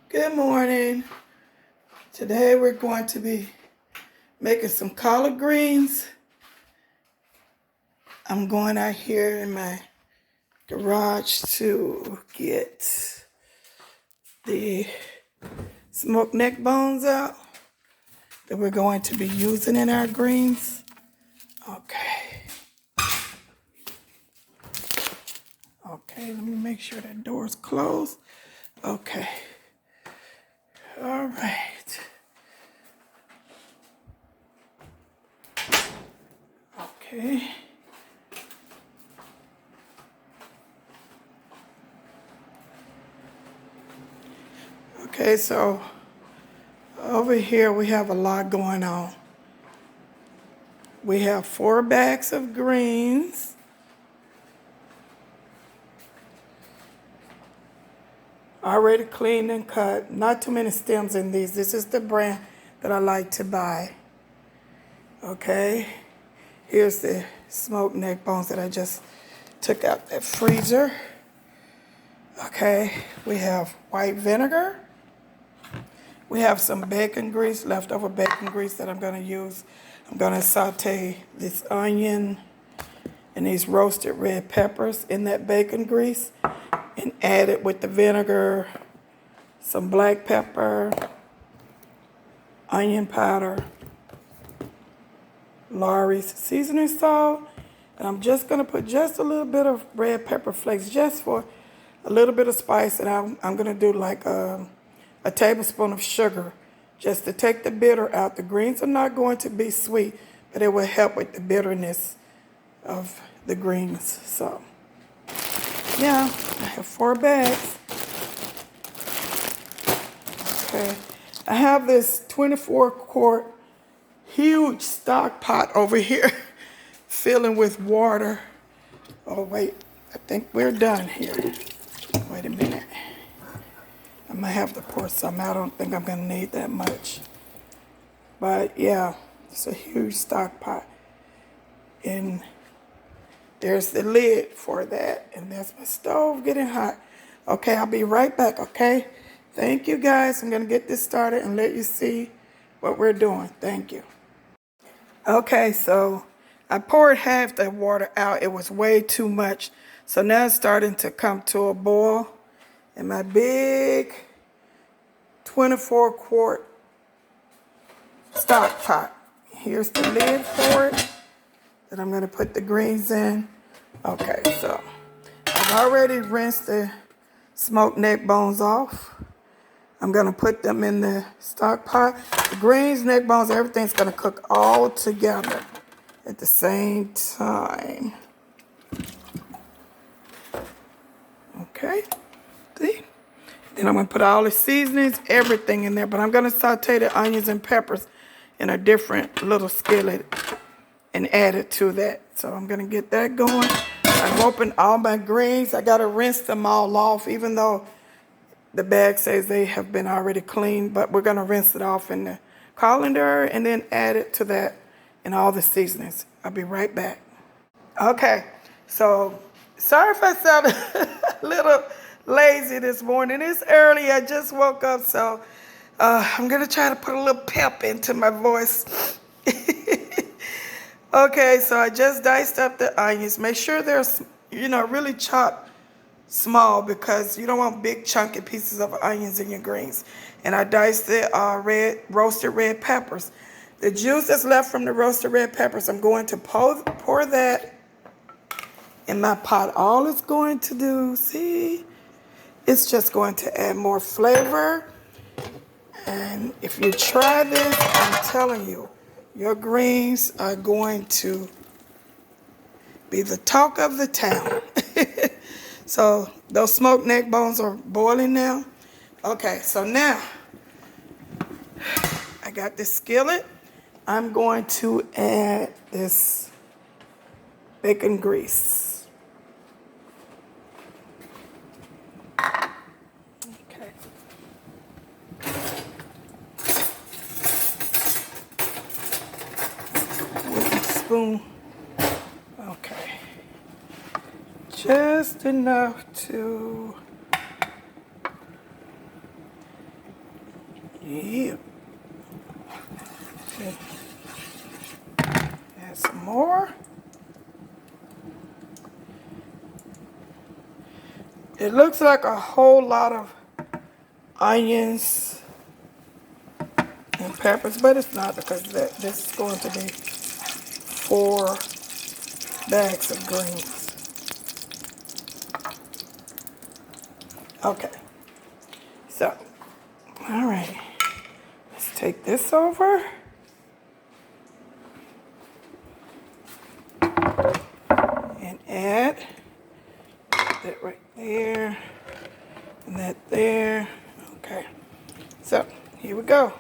Good morning. Today we're going to be making some collard greens. I'm going out here in my garage to get the smoked neck bones out that we're going to be using in our greens. Okay, let me make sure that door's closed. Okay, all right. Okay. Okay, so over here we have a lot going on. We have 4 bags of greens. Already cleaned and cut. Not too many stems in these. This is the brand that I like to buy. Okay. Here's the smoked neck bones that I just took out that freezer. Okay. We have white vinegar. We have some bacon grease, leftover bacon grease that I'm going to use. I'm going to saute this onion and these roasted red peppers in that bacon grease and add it with the vinegar, some black pepper, onion powder, Lawry's seasoning salt, and I'm just going to put just a little bit of red pepper flakes just for a little bit of spice, and I'm going to do like a tablespoon of sugar just to take the bitter out. The greens are not going to be sweet, but it will help with the bitterness of the greens. So, yeah, I have 4 bags. Okay, I have this 24-quart huge stock pot over here filling with water. Oh, wait, I think we're done here. Wait a minute. I might have to pour some out. I don't think I'm going to need that much. But, yeah, it's a huge stock pot. And there's the lid for that. And that's my stove getting hot. Okay, I'll be right back, okay? Thank you, guys. I'm going to get this started and let you see what we're doing. Thank you. Okay, so I poured half the water out. It was way too much. So now it's starting to come to a boil in my big 24-quart stock pot. Here's the lid for it that I'm going to put the greens in. Okay, so I've already rinsed the smoked neck bones off. I'm going to put them in the stock pot. The greens, neck bones, everything's going to cook all together at the same time. Okay, see? Then I'm going to put all the seasonings, everything in there. But I'm going to saute the onions and peppers in a different little skillet and add it to that. So I'm going to get that going. I've opened all my greens. I got to rinse them all off, even though the bag says they have been already cleaned, but we're going to rinse it off in the colander and then add it to that and all the seasonings. I'll be right back. Okay, so sorry if I sound a little lazy this morning. It's early. I just woke up, so I'm going to try to put a little pep into my voice. Okay, so I just diced up the onions. Make sure they're, really chopped small because you don't want big chunky pieces of onions in your greens. And I diced the roasted red peppers. The juice that's left from the roasted red peppers, I'm going to pour that in my pot. All it's going to do, see, it's just going to add more flavor. And if you try this, I'm telling you, your greens are going to be the talk of the town. So those smoked neck bones are boiling now. Okay, so now I got this skillet. I'm going to add this bacon grease. Okay. Wooden spoon. Okay. Just enough to Yeah. Okay. Add some more. It looks like a whole lot of onions and peppers, but it's not because this is going to be 4 bags of greens. Okay. So, all right. Let's take this over. And add that right there. And that there. Okay. So, here we go.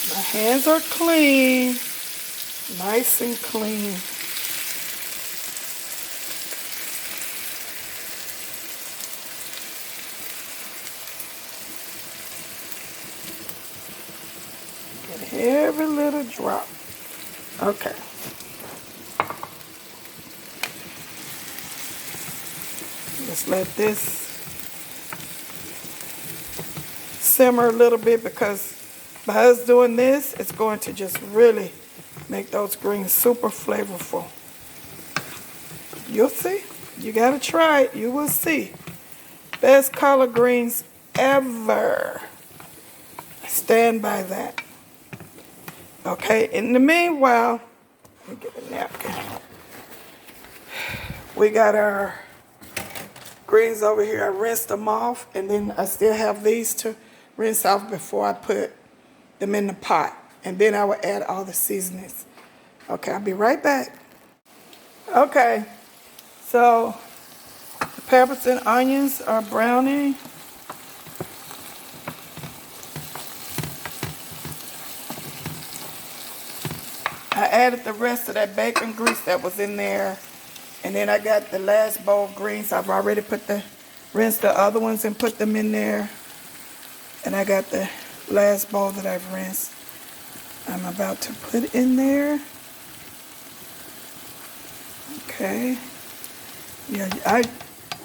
My hands are clean. Nice and clean. Get every little drop. Okay. Just let this simmer a little bit, because by us doing this, it's going to just really make those greens super flavorful. You'll see. You gotta try it. You will see. Best collard greens ever. Stand by that. Okay, in the meanwhile, let me get a napkin. We got our greens over here. I rinsed them off, and then I still have these to rinse off before I put them in the pot. And then I will add all the seasonings. Okay, I'll be right back. Okay, so the peppers and onions are browning. I added the rest of that bacon grease that was in there. And then I got the last bowl of greens. I've already rinsed the other ones and put them in there. And I got the last bowl that I've rinsed. I'm about to put in there. Okay. Yeah,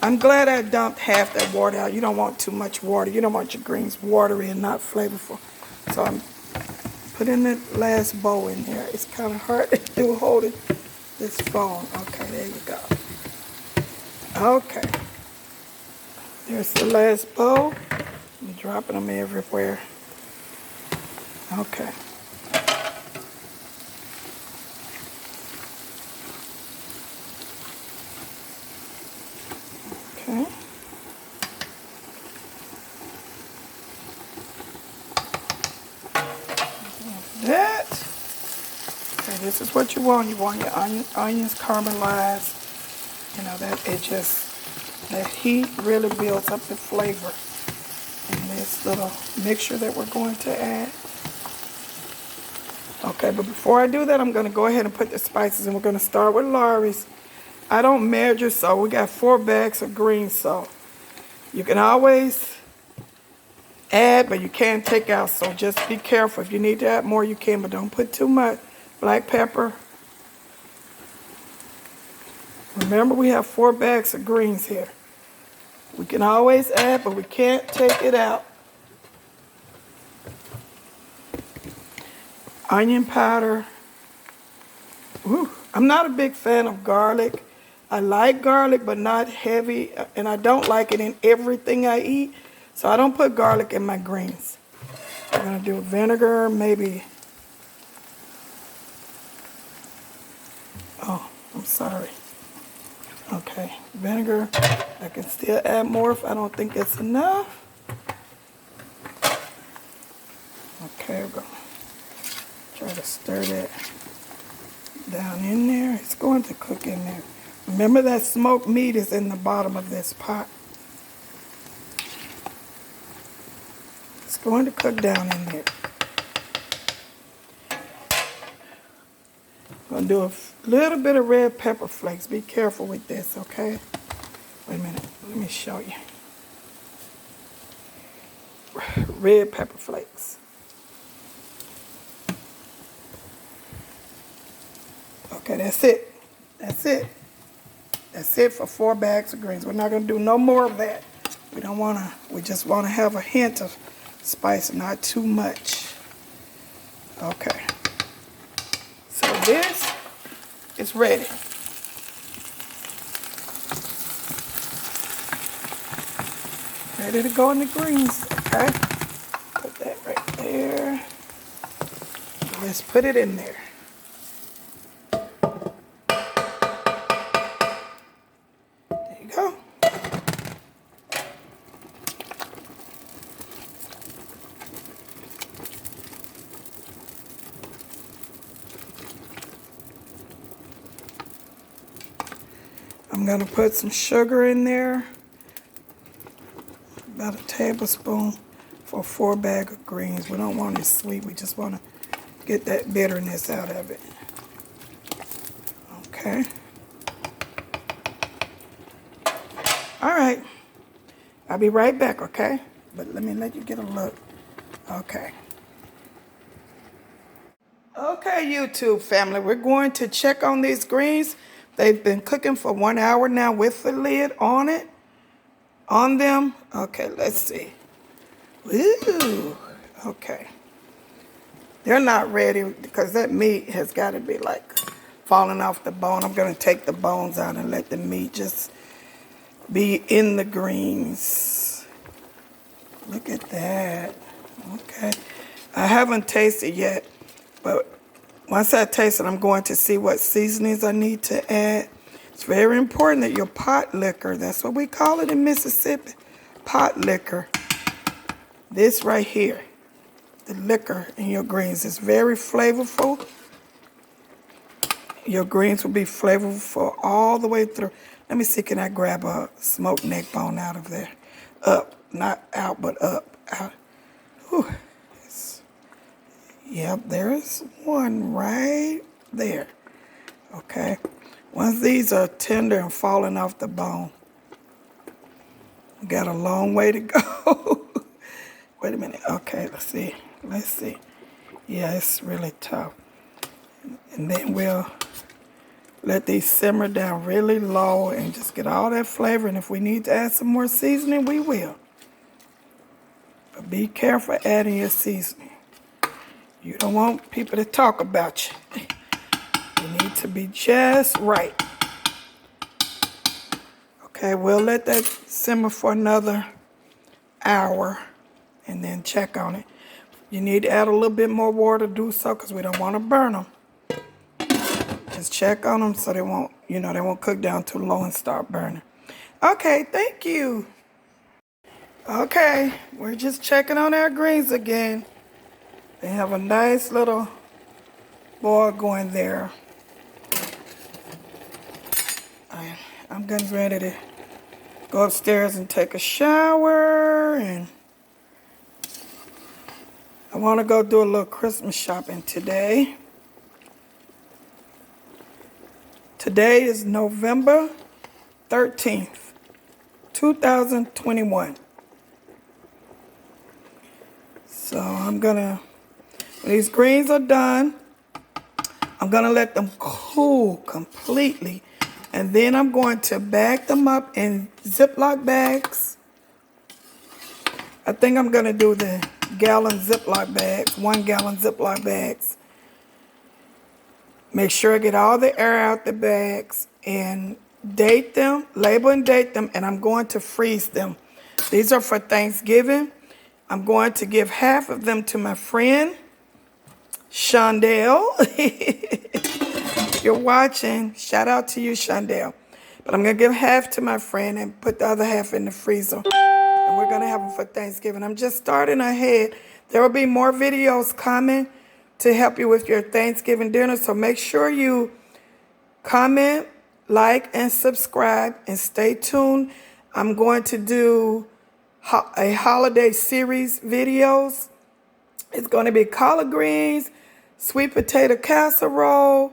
I'm glad I dumped half that water out. You don't want too much water. You don't want your greens watery and not flavorful. So I'm putting the last bowl in there. It's kind of hard to do holding this phone. Okay, there you go. Okay. There's the last bowl. I'm dropping them everywhere. Okay. Okay. That. Okay, this is what you want. You want your onions caramelized. You know, that heat really builds up the flavor in this little mixture that we're going to add. Okay, but before I do that, I'm going to go ahead and put the spices in. We're going to start with Lawry's. I don't measure, so we got 4 bags of green salt. You can always add, but you can't take out, so just be careful. If you need to add more, you can, but don't put too much. Black pepper. Remember, we have 4 bags of greens here. We can always add, but we can't take it out. Onion powder. Ooh, I'm not a big fan of garlic. I like garlic, but not heavy, and I don't like it in everything I eat, so I don't put garlic in my greens. I'm going to do vinegar, maybe. Oh, I'm sorry. Okay, vinegar. I can still add more if I don't think it's enough. Okay, we're going to try to stir that down in there. It's going to cook in there. Remember that smoked meat is in the bottom of this pot. It's going to cook down in there. I'm going to do a little bit of red pepper flakes. Be careful with this, okay? Wait a minute. Let me show you. Red pepper flakes. Okay, that's it. That's it. That's it for 4 bags of greens. We're not going to do no more of that. We don't want to, we just want to have a hint of spice, not too much. Okay. So this is ready. Ready to go in the greens, okay? Put that right there. Let's put it in there. There you go. I'm gonna put some sugar in there. About a tablespoon for a 4 bag of greens. We don't want it sweet. We just want to get that bitterness out of it. Okay. All right. I'll be right back, okay? But let me let you get a look. Okay. Okay, YouTube family. We're going to check on these greens. They've been cooking for 1 hour now with the lid on it. On them. Okay, let's see. Ooh, okay. They're not ready because that meat has got to be like falling off the bone. I'm going to take the bones out and let the meat just be in the greens. Look at that. Okay. I haven't tasted yet, but once I taste it, I'm going to see what seasonings I need to add. It's very important that your pot liquor, that's what we call it in Mississippi, pot liquor. This right here, the liquor in your greens is very flavorful. Your greens will be flavorful all the way through. Let me see, can I grab a smoked neck bone out of there? Up, not out, but up. Out. Whew. Yep, there's one right there. Okay. Once these are tender and falling off the bone, we got a long way to go. Wait a minute. Okay, let's see. Let's see. Yeah, it's really tough. And then we'll let these simmer down really low and just get all that flavor. And if we need to add some more seasoning, we will. But be careful adding your seasoning. You don't want people to talk about you. You need to be just right. Okay, we'll let that simmer for another hour and then check on it. You need to add a little bit more water to do so because we don't want to burn them. Just check on them so they won't, they won't cook down too low and start burning. Okay, thank you. Okay, we're just checking on our greens again. They have a nice little boil going there. I'm getting ready to go upstairs and take a shower, and I want to go do a little Christmas shopping today. Today is November 13th, 2021. So I'm gonna, when these greens are done, I'm gonna let them cool completely. And then I'm going to bag them up in Ziploc bags. I think I'm going to do the gallon Ziploc bags, 1 gallon Ziploc bags. Make sure I get all the air out the bags and date them, label and date them, and I'm going to freeze them. These are for Thanksgiving. I'm going to give half of them to my friend, Shondell. You're watching, shout out to you, Shondell. But I'm going to give half to my friend and put the other half in the freezer. And we're going to have them for Thanksgiving. I'm just starting ahead. There will be more videos coming to help you with your Thanksgiving dinner. So make sure you comment, like, and subscribe. And stay tuned. I'm going to do a holiday series videos. It's going to be collard greens, sweet potato casserole,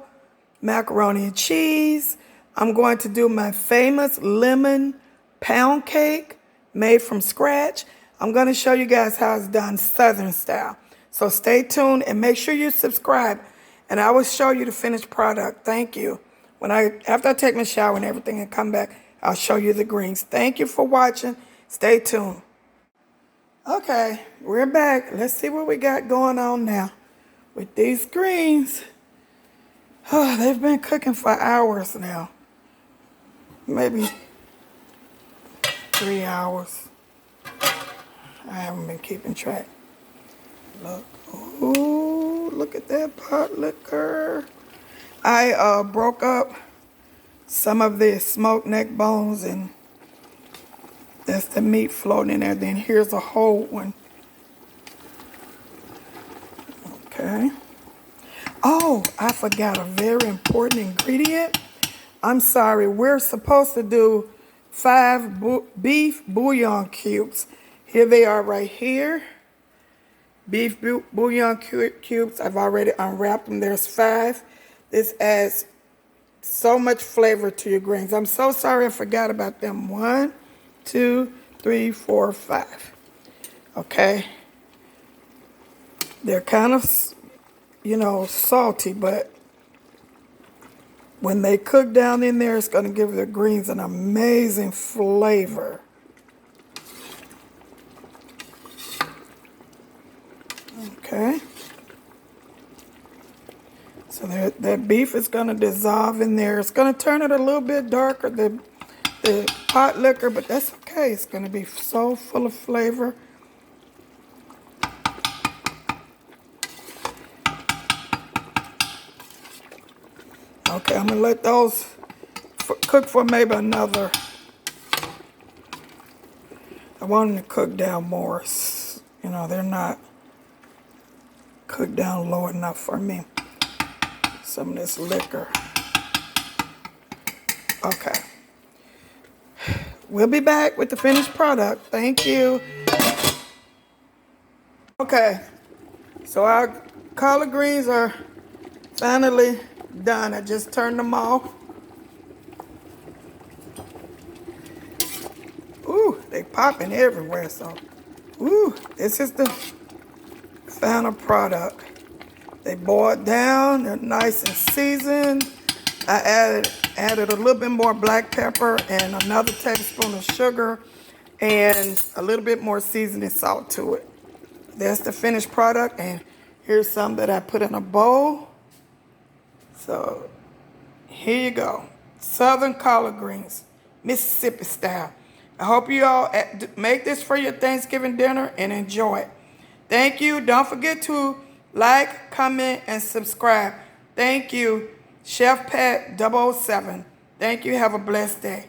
macaroni and cheese. I'm going to do my famous lemon pound cake made from scratch. I'm going to show you guys how it's done Southern style. So stay tuned and make sure you subscribe, and I will show you the finished product. Thank you. after I take my shower and everything and come back, I'll show you the greens. Thank you for watching. Stay tuned. Okay, we're back. Let's see what we got going on now with these greens. Oh, they've been cooking for hours now. Maybe 3 hours. I haven't been keeping track. Look. Ooh, look at that pot liquor. I broke up some of the smoked neck bones, and that's the meat floating in there. Then here's a whole one. Okay. Oh, I forgot a very important ingredient. I'm sorry. We're supposed to do 5 beef bouillon cubes. Here they are right here. Beef bouillon cubes. I've already unwrapped them. There's 5. This adds so much flavor to your greens. I'm so sorry I forgot about them. 1, 2, 3, 4, 5. Okay. They're kind of, salty, but when they cook down in there, it's going to give the greens an amazing flavor. Okay. So that beef is going to dissolve in there. It's going to turn it a little bit darker, the pot liquor, but that's okay. It's going to be so full of flavor. Okay, I'm going to let those cook for maybe another. I want them to cook down more. They're not cooked down low enough for me. Some of this liquor. Okay. We'll be back with the finished product. Thank you. Okay. So our collard greens are finally done. I just turned them off. Ooh, they popping everywhere. So, this is the final product. They boiled down. They're nice and seasoned. I added a little bit more black pepper and another tablespoon of sugar and a little bit more seasoning salt to it. That's the finished product, and here's some that I put in a bowl. So here you go. Southern collard greens, Mississippi style. I hope you all make this for your Thanksgiving dinner and enjoy it. Thank you. Don't forget to like, comment, and subscribe. Thank you. Chef Pat 007. Thank you. Have a blessed day.